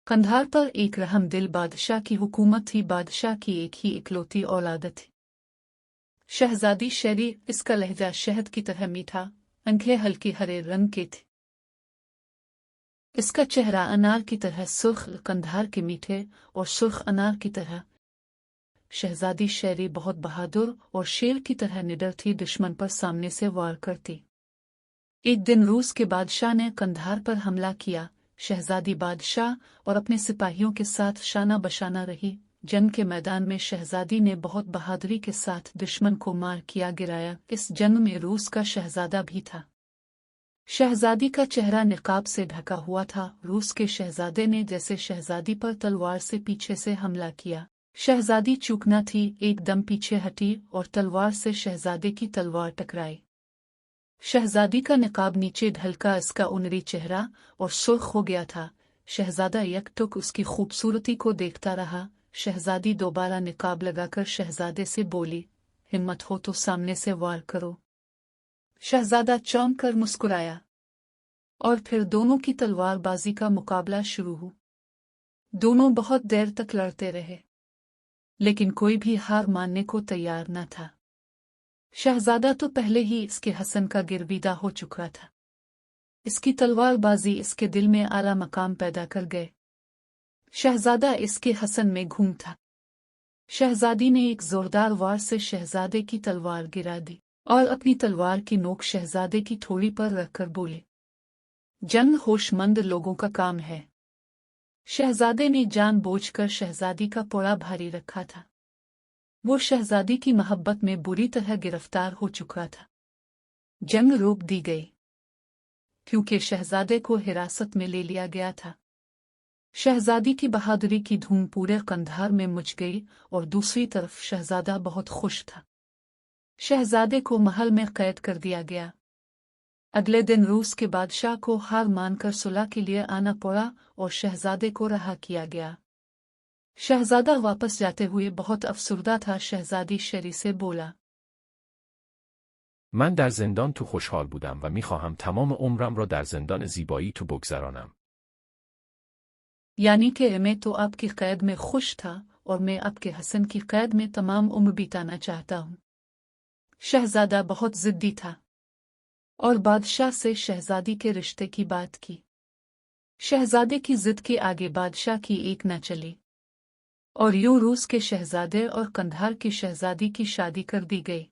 कंधार पर एक रहमदिल बादशाह की हुकूमत थी। बादशाह की एक ही इकलौती औलाद थी, शहजादी शेरी। इसका लहजा शहद की तरह मीठा, आंखें हल्की हरे रंग की थी। इसका चेहरा अनार की तरह सुर्ख, कंधार के मीठे और सुर्ख अनार की तरह। शहजादी शेरी बहुत बहादुर और शेर की तरह निडर थी, दुश्मन पर सामने से वार करती। एक दिन रूस के बादशाह ने कंधार पर हमला किया। शहजादी बादशाह और अपने सिपाहियों के साथ शाना बशाना रही। जंग के मैदान में शहजादी ने बहुत बहादुरी के साथ दुश्मन को मार किया गिराया। इस जंग में रूस का शहजादा भी था। शहजादी का चेहरा निकाब से ढका हुआ था। रूस के शहजादे ने जैसे शहजादी पर तलवार से पीछे से हमला किया। शहजादी चूकना थी, एकदम पीछे हटी और तलवार से शहजादे की तलवार टकराई। शहजादी का निकाब नीचे ढलका, इसका उनरी चेहरा और सुर्ख हो गया था। शहजादा यकटुक उसकी खूबसूरती को देखता रहा। शहजादी दोबारा निकाब लगाकर शहजादे से बोली, हिम्मत हो तो सामने से वार करो। शहजादा चौंक कर मुस्कुराया और फिर दोनों की तलवारबाजी का मुकाबला शुरू हुआ। दोनों बहुत देर तक लड़ते रहे, लेकिन कोई भी हार मानने को तैयार न था। शहजादा तो पहले ही इसके हसन का गिरविदा हो चुका था। इसकी तलवारबाजी इसके दिल में आला मकाम पैदा कर गए। शहजादा इसके हसन में घूम था। शहजादी ने एक जोरदार वार से शहजादे की तलवार गिरा दी और अपनी तलवार की नोक शहजादे की ठोड़ी पर रखकर बोले, जंग होशमंद लोगों का काम है। शहजादे ने जानबूझकर शहजादी का पोड़ा भारी रखा था। वो शहजादी की मोहब्बत में बुरी तरह गिरफ्तार हो चुका था। जंग रोक दी गई क्योंकि शहजादे को हिरासत में ले लिया गया था। शहजादी की बहादुरी की धूम पूरे कंधार में मच गई और दूसरी तरफ शहजादा बहुत खुश था। शहजादे को महल में कैद कर दिया गया। अगले दिन रूस के बादशाह को हार मानकर सुलह के लिए आना पड़ा और शहजादे को रहा किया गया। शहजादा वापस जाते हुए बहुत अफसरदा था। शहजादी शेरी से बोला, من در زندان تو خوشحال بودم و میخواهم تمام عمرم را در زندان زیبایی تو بگذرانم. यानी कि मैं तो आपकी कैद में खुश था और मैं आपके हसन की कैद में तमाम उम्र बिताना चाहता हूँ। शहजादा बहुत जिद्दी था और बादशाह से शहजादी के रिश्ते की बात की। शहजादे की जिद के आगे बादशाह की एक न चली और यूं रूस के शहजादे और कंधार की शहजादी की शादी कर दी गई।